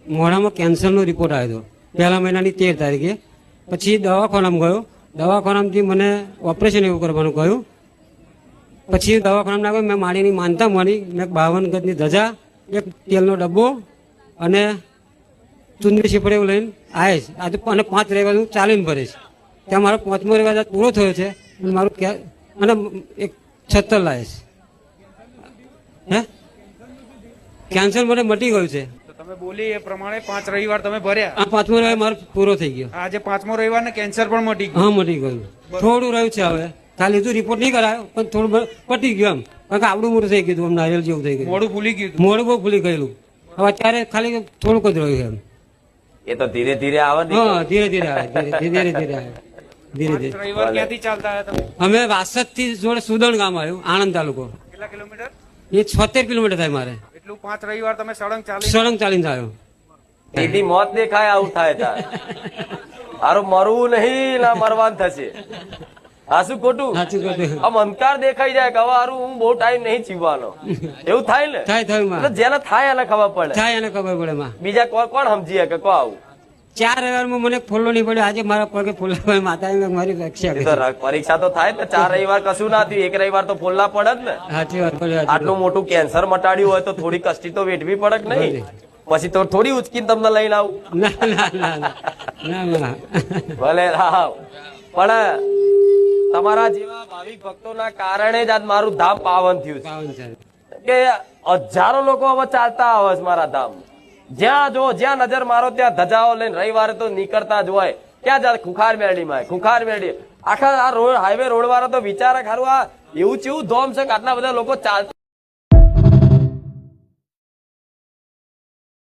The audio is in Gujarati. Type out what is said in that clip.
મોઢામાં કેન્સરનો રિપોર્ટ આવ્યો હતો પહેલા મહિનાની 13 તારીખે. પછી દવાખાનામાં ગયો, દવાખાનામાંથી મને ઓપરેશન એવું કરવાનું કહ્યું. પછી દવાખાનામાં આવ્યો, મેં માળીની માનતા મળી, મેં 52 ગજની ધજા, એક તેલનો ડબ્બો અને ચુંદડી શીપડે એવું લઈને આવીશ. આજે અને 5 રવિવાર હું ચાલીને ભરીશ. ત્યાં મારો 5મો રવિવાર આજ પૂરો થયો છે અને મારું અને એક 76 લાવીશ. હે કેન્સર મને મટી ગયું છે. તમે બોલી એ પ્રમાણે 5 રવિવાર તમે ભર્યા. આ 5મો રવિવાર મારો પૂરો થઈ ગયો. આજે 5મો રવિવાર ને કેન્સર પણ મટી ગયું. હા, મટી ગયું. થોડું રહ્યું છે હવે. ખાલી હજુ રિપોર્ટ નહીં કરાયો પણ થોડું પટી ગયું એમ. કારણ કે આવડું મોટું થઈ ગયું, આમ નારિયેલ જેવું થઈ ગયું. મોડું ફૂલી ગયું. મોડું બહુ ફૂલી ગયેલું. હવે અત્યારે ખાલી થોડુંક જ રહ્યું એમ. એ તો ધીરે ધીરે આવે ને. હા, ધીરે ધીરે આવે, ધીરે ધીરે આવે, ધીરે ધીરે. 5 રવિવાર ક્યાંથી ચાલતા આવ્યા તમે? અમે વાસદ થી જોડે સુદણ ગામ આવ્યું, આણંદ તાલુકો. કેટલા કિલોમીટર? એ 76 કિલોમીટર થાય મારે. એટલું 5 રવિવાર તમે સળંગ ચાલી? સળંગ ચાલીને આવ્યો. સીધી મોત દેખાય આવું થાય તાર. હારું મરવું નહીં ના મરવાનું થશે. આ શું ખોટું? સાચું કહ્યું. આમ અંધકાર દેખાઈ જાય કે હવે હારું હું બહુ ટાઈમ નહીં જીવવાનો, એવું થાય ને. થાય માં. એટલે જેને થાય એને ખબર પડે. થાય એને ખબર પડે માં. બીજા કોણ સમજીએ કે કો આવું? 4 રવિવારમાં મને ફોલ્લો નહીં પડ્યો. આજે મારા પગે ફોલ્લા માતા મારી રક્ષા એ કરી. તો પરીક્ષા તો થાય ને. 4 રવિવાર કશું ના થયું, 1 રવિવાર તો ફોલ્લા પડે જ ને. સાચી વાત બોલી. આટલું મોટું કેન્સર મટાડ્યું હોય તો થોડી કષ્ટી તો વેઠવી પડે કે નહીં? પછી તો થોડી ઉચકીને તમને લઈને આવું. ના ના ના ના ના. ભલે રાવ, પણ તમારા જેવા ભાવિક ભક્તોના કારણે જ આજ મારું ધામ પાવન થયું છે. પાવન છે. કે હજારો લોકો હવે ચાલતા આવે છે મારા ધામ. જ્યાં જો જ્યાં નજર મારો ત્યાં ધજાઓ લઈને રવિવારે તો નીકળતા જ હોય. ક્યાં જાય? ખુખાર મેરડીમાં. ખુખાર મેરડી આખા આ રોડ હાઈવે રોડ વાળા તો વિચારે ખરું આ એવું ચેવું ધોમ છે કે આટલા બધા લોકો ચાલતા